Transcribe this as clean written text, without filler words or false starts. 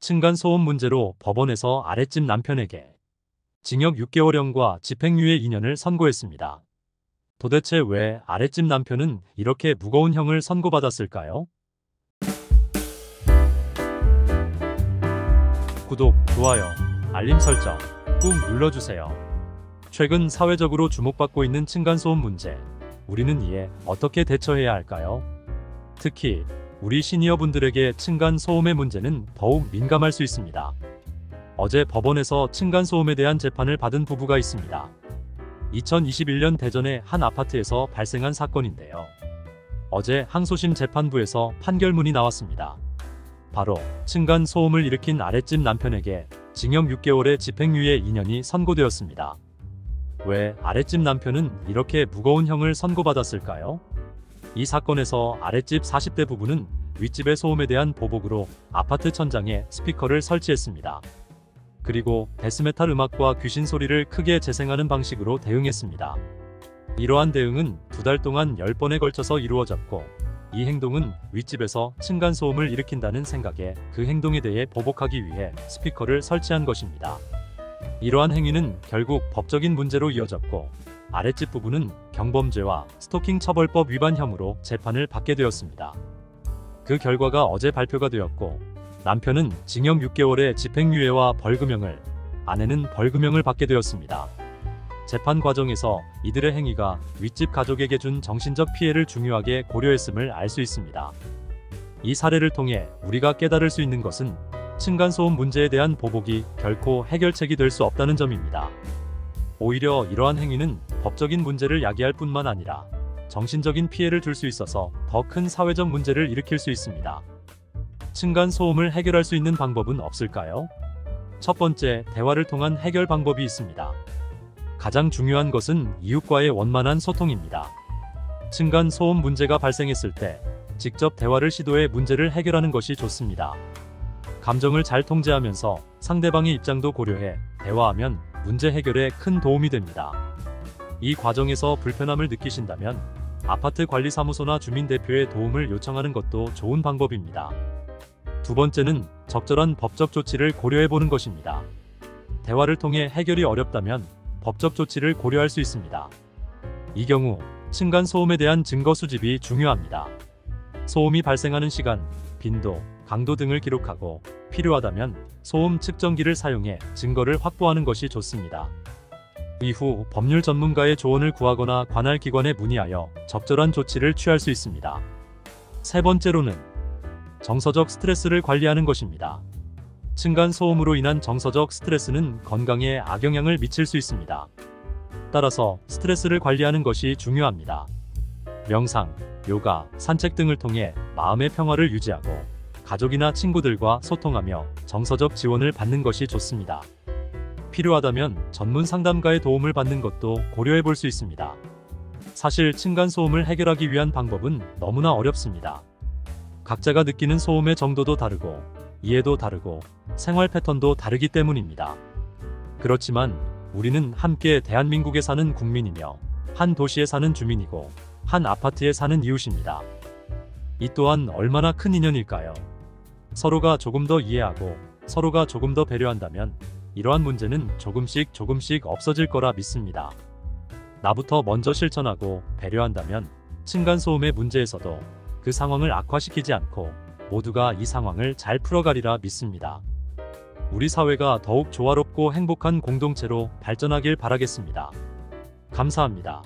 층간소음 문제로 법원에서 아랫집 남편에게 징역 6개월형과 집행유예 2년을 선고했습니다. 도대체 왜 아랫집 남편은 이렇게 무거운 형을 선고받았을까요? 구독, 좋아요, 알림 설정 꾹 눌러주세요. 최근 사회적으로 주목받고 있는 층간소음 문제, 우리는 이에 어떻게 대처해야 할까요? 특히 우리 시니어분들에게 층간소음의 문제는 더욱 민감할 수 있습니다. 어제 법원에서 층간소음에 대한 재판을 받은 부부가 있습니다. 2021년 대전의 한 아파트에서 발생한 사건인데요. 어제 항소심 재판부에서 판결문이 나왔습니다. 바로 층간소음을 일으킨 아랫집 남편에게 징역 6개월의 집행유예 2년이 선고되었습니다. 왜 아랫집 남편은 이렇게 무거운 형을 선고받았을까요? 이 사건에서 아랫집 40대 부부는 윗집의 소음에 대한 보복으로 아파트 천장에 스피커를 설치했습니다. 그리고 데스메탈 음악과 귀신 소리를 크게 재생하는 방식으로 대응했습니다. 이러한 대응은 2달 동안 10번에 걸쳐서 이루어졌고, 이 행동은 윗집에서 층간소음을 일으킨다는 생각에 그 행동에 대해 보복하기 위해 스피커를 설치한 것입니다. 이러한 행위는 결국 법적인 문제로 이어졌고, 아랫집 부부는 경범죄와 스토킹 처벌법 위반 혐의로 재판을 받게 되었습니다. 그 결과가 어제 발표가 되었고, 남편은 징역 6개월의 집행유예와 벌금형을, 아내는 벌금형을 받게 되었습니다. 재판 과정에서 이들의 행위가 윗집 가족에게 준 정신적 피해를 중요하게 고려했음을 알 수 있습니다. 이 사례를 통해 우리가 깨달을 수 있는 것은 층간소음 문제에 대한 보복이 결코 해결책이 될 수 없다는 점입니다. 오히려 이러한 행위는 법적인 문제를 야기할 뿐만 아니라 정신적인 피해를 줄 수 있어서 더 큰 사회적 문제를 일으킬 수 있습니다. 층간소음을 해결할 수 있는 방법은 없을까요? 첫 번째, 대화를 통한 해결 방법이 있습니다. 가장 중요한 것은 이웃과의 원만한 소통입니다. 층간소음 문제가 발생했을 때 직접 대화를 시도해 문제를 해결하는 것이 좋습니다. 감정을 잘 통제하면서 상대방의 입장도 고려해 대화하면 문제 해결에 큰 도움이 됩니다. 이 과정에서 불편함을 느끼신다면 아파트 관리사무소나 주민대표의 도움을 요청하는 것도 좋은 방법입니다. 두 번째는 적절한 법적 조치를 고려해보는 것입니다. 대화를 통해 해결이 어렵다면 법적 조치를 고려할 수 있습니다. 이 경우 층간소음에 대한 증거 수집이 중요합니다. 소음이 발생하는 시간, 빈도, 강도 등을 기록하고 필요하다면 소음 측정기를 사용해 증거를 확보하는 것이 좋습니다. 이후 법률 전문가의 조언을 구하거나 관할 기관에 문의하여 적절한 조치를 취할 수 있습니다. 세 번째로는 정서적 스트레스를 관리하는 것입니다. 층간소음으로 인한 정서적 스트레스는 건강에 악영향을 미칠 수 있습니다. 따라서 스트레스를 관리하는 것이 중요합니다. 명상, 요가, 산책 등을 통해 마음의 평화를 유지하고 가족이나 친구들과 소통하며 정서적 지원을 받는 것이 좋습니다. 필요하다면 전문 상담가의 도움을 받는 것도 고려해 볼 수 있습니다. 사실 층간소음을 해결하기 위한 방법은 너무나 어렵습니다. 각자가 느끼는 소음의 정도도 다르고 이해도 다르고 생활 패턴도 다르기 때문입니다. 그렇지만 우리는 함께 대한민국에 사는 국민이며 한 도시에 사는 주민이고 한 아파트에 사는 이웃입니다. 이 또한 얼마나 큰 인연일까요? 서로가 조금 더 이해하고 서로가 조금 더 배려한다면 이러한 문제는 조금씩 없어질 거라 믿습니다. 나부터 먼저 실천하고 배려한다면 층간소음의 문제에서도 그 상황을 악화시키지 않고 모두가 이 상황을 잘 풀어가리라 믿습니다. 우리 사회가 더욱 조화롭고 행복한 공동체로 발전하길 바라겠습니다. 감사합니다.